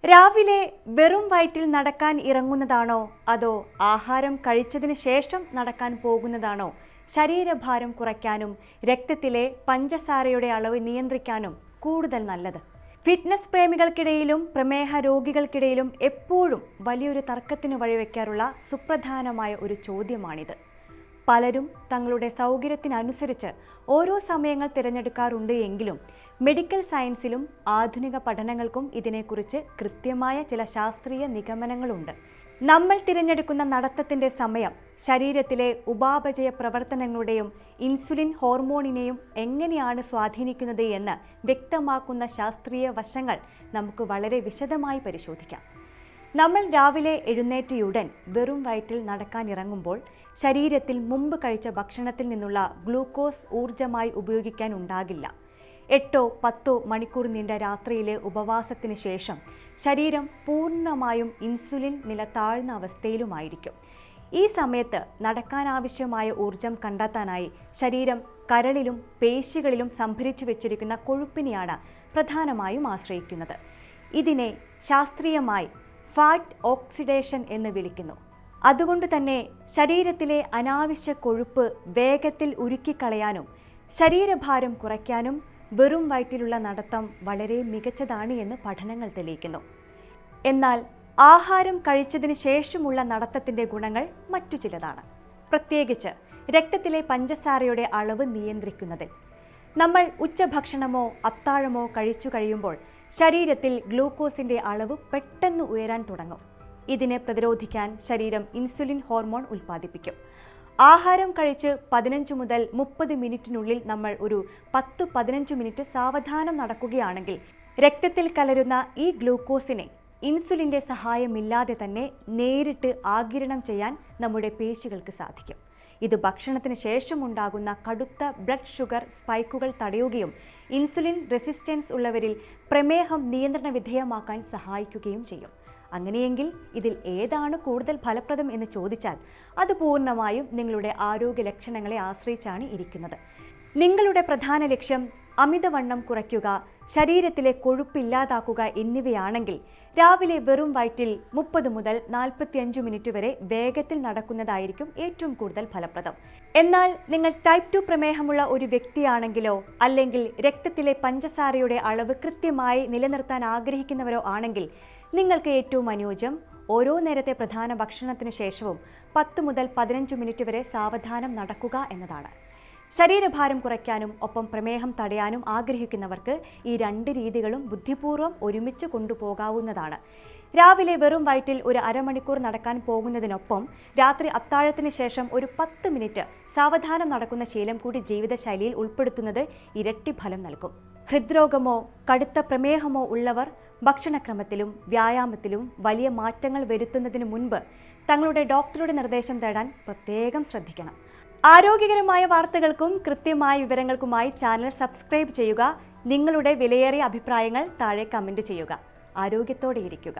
രാവിലെ വെറും വയറ്റിൽ നടക്കാൻ ഇറങ്ങുന്നതാണോ അതോ ആഹാരം കഴിച്ചതിന് ശേഷം നടക്കാൻ പോകുന്നതാണോ ശരീരഭാരം കുറയ്ക്കാനും രക്തത്തിലെ പഞ്ചസാരയുടെ അളവ് നിയന്ത്രിക്കാനും കൂടുതൽ നല്ലത്? ഫിറ്റ്നസ് പ്രേമികൾക്കിടയിലും പ്രമേഹ രോഗികൾക്കിടയിലും എപ്പോഴും വലിയൊരു തർക്കത്തിന് വഴിവെക്കാറുള്ള സുപ്രധാനമായ ഒരു ചോദ്യമാണിത്. പലരും തങ്ങളുടെ സൗകര്യത്തിനനുസരിച്ച് ഓരോ സമയങ്ങൾ തിരഞ്ഞെടുക്കാറുണ്ട് എങ്കിലും മെഡിക്കൽ സയൻസിലും ആധുനിക പഠനങ്ങൾക്കും ഇതിനെക്കുറിച്ച് കൃത്യമായ ചില ശാസ്ത്രീയ നിഗമനങ്ങളുണ്ട്. നമ്മൾ തിരഞ്ഞെടുക്കുന്ന നടത്തത്തിൻ്റെ സമയം ശരീരത്തിലെ ഉപാപചയ പ്രവർത്തനങ്ങളുടെയും ഇൻസുലിൻ ഹോർമോണിനെയും എങ്ങനെയാണ് സ്വാധീനിക്കുന്നത് എന്ന് വ്യക്തമാക്കുന്ന ശാസ്ത്രീയ വശങ്ങൾ നമുക്ക് വളരെ വിശദമായി പരിശോധിക്കാം. നമ്മൾ രാവിലെ എഴുന്നേറ്റയുടൻ വെറും വയറ്റിൽ നടക്കാനിറങ്ങുമ്പോൾ ശരീരത്തിൽ മുമ്പ് കഴിച്ച ഭക്ഷണത്തിൽ നിന്നുള്ള ഗ്ലൂക്കോസ് ഊർജ്ജമായി ഉപയോഗിക്കാൻ ഉണ്ടാകില്ല. 8-10 മണിക്കൂർ നീണ്ട രാത്രിയിലെ ഉപവാസത്തിന് ശേഷം ശരീരം പൂർണ്ണമായും ഇൻസുലിൻ നില താഴ്ന്ന അവസ്ഥയിലുമായിരിക്കും. ഈ സമയത്ത് നടക്കാനാവശ്യമായ ഊർജം കണ്ടെത്താനായി ശരീരം കരളിലും പേശികളിലും സംഭരിച്ചു വെച്ചിരിക്കുന്ന കൊഴുപ്പിനെയാണ് പ്രധാനമായും ആശ്രയിക്കുന്നത്. ഇതിനെ ശാസ്ത്രീയമായി ഫാറ്റ് ഓക്സിഡേഷൻ എന്ന് വിളിക്കുന്നു. അതുകൊണ്ട് തന്നെ ശരീരത്തിലെ അനാവശ്യ കൊഴുപ്പ് വേഗത്തിൽ ഉരുക്കിക്കളയാനും ശരീരഭാരം കുറയ്ക്കാനും വെറും വയറ്റിലുള്ള നടത്തം വളരെ മികച്ചതാണ് എന്ന് പഠനങ്ങൾ തെളിയിക്കുന്നു. എന്നാൽ ആഹാരം കഴിച്ചതിന് ശേഷമുള്ള നടത്തത്തിൻ്റെ ഗുണങ്ങൾ മറ്റു ചിലതാണ്. പ്രത്യേകിച്ച് രക്തത്തിലെ പഞ്ചസാരയുടെ അളവ് നിയന്ത്രിക്കുന്നതിൽ. നമ്മൾ ഉച്ചഭക്ഷണമോ അത്താഴമോ കഴിച്ചു കഴിയുമ്പോൾ ശരീരത്തിൽ ഗ്ലൂക്കോസിൻ്റെ അളവ് പെട്ടെന്ന് ഉയരാൻ തുടങ്ങും. ഇതിനെ പ്രതിരോധിക്കാൻ ശരീരം ഇൻസുലിൻ ഹോർമോൺ ഉൽപ്പാദിപ്പിക്കും. ആഹാരം കഴിച്ച് 15 മുതൽ 30 മിനിറ്റിനുള്ളിൽ നമ്മൾ ഒരു 10-15 മിനിറ്റ് സാവധാനം നടക്കുകയാണെങ്കിൽ രക്തത്തിൽ കലരുന്ന ഈ ഗ്ലൂക്കോസിനെ ഇൻസുലിൻ്റെ സഹായമില്ലാതെ തന്നെ നേരിട്ട് ആഗിരണം ചെയ്യാൻ നമ്മുടെ പേശികൾക്ക് സാധിക്കും. ഇത് ഭക്ഷണത്തിന് ശേഷം ഉണ്ടാകുന്ന കടുത്ത ബ്ലഡ് ഷുഗർ സ്പൈക്കുകൾ തടയുകയും ഇൻസുലിൻ റെസിസ്റ്റൻസ് ഉള്ളവരിൽ പ്രമേഹം നിയന്ത്രണ വിധേയമാക്കാൻ സഹായിക്കുകയും ചെയ്യും. അങ്ങനെയെങ്കിൽ ഇതിൽ ഏതാണ് കൂടുതൽ ഫലപ്രദം എന്ന് ചോദിച്ചാൽ അത് പൂർണ്ണമായും നിങ്ങളുടെ ആരോഗ്യ ലക്ഷണങ്ങളെ ആശ്രയിച്ചാണ് ഇരിക്കുന്നത്. നിങ്ങളുടെ പ്രധാന ലക്ഷ്യം അമിതവണ്ണം കുറയ്ക്കുക, ശരീരത്തിലെ കൊഴുപ്പില്ലാതാക്കുക എന്നിവയാണെങ്കിൽ രാവിലെ വെറും വയറ്റിൽ 30 മുതൽ 45 മിനിറ്റ് വരെ വേഗത്തിൽ നടക്കുന്നതായിരിക്കും ഏറ്റവും കൂടുതൽ ഫലപ്രദം. എന്നാൽ നിങ്ങൾ ടൈപ്പ് 2 പ്രമേഹമുള്ള ഒരു വ്യക്തിയാണെങ്കിലോ അല്ലെങ്കിൽ രക്തത്തിലെ പഞ്ചസാരയുടെ അളവ് കൃത്യമായി നിലനിർത്താൻ ആഗ്രഹിക്കുന്നവരോ ആണെങ്കിൽ നിങ്ങൾക്ക് ഏറ്റവും അനുയോജ്യം ഓരോ നേരത്തെ പ്രധാന ഭക്ഷണത്തിനു ശേഷവും 10 മുതൽ 15 മിനിറ്റ് വരെ സാവധാനം നടക്കുക എന്നതാണ്. ശരീരഭാരം കുറയ്ക്കാനും ഒപ്പം പ്രമേഹം തടയാനും ആഗ്രഹിക്കുന്നവർക്ക് ഈ 2 രീതികളും ബുദ്ധിപൂർവ്വം ഒരുമിച്ച് കൊണ്ടുപോകാവുന്നതാണ്. രാവിലെ വെറും വയറ്റിൽ ഒരു അരമണിക്കൂർ നടക്കാൻ പോകുന്നതിനൊപ്പം രാത്രി അത്താഴത്തിന് ശേഷം ഒരു 10 മിനിറ്റ് സാവധാനം നടക്കുന്ന ശീലം കൂടി ജീവിതശൈലിയിൽ ഉൾപ്പെടുത്തുന്നത് ഇരട്ടി ഫലം നൽകും. ഹൃദ്രോഗമോ കടുത്ത പ്രമേഹമോ ഉള്ളവർ ഭക്ഷണക്രമത്തിലും വ്യായാമത്തിലും വലിയ മാറ്റങ്ങൾ വരുത്തുന്നതിന് മുൻപ് തങ്ങളുടെ ഡോക്ടറുടെ നിർദ്ദേശം തേടാൻ പ്രത്യേകം ശ്രദ്ധിക്കണം. ആരോഗ്യകരമായ വാർത്തകൾക്കും കൃത്യമായ വിവരങ്ങൾക്കുമായി ചാനൽ സബ്സ്ക്രൈബ് ചെയ്യുക. നിങ്ങളുടെ വിലയേറിയ അഭിപ്രായങ്ങൾ താഴെ കമൻറ്റ് ചെയ്യുക. ആരോഗ്യത്തോടെ ഇരിക്കുക.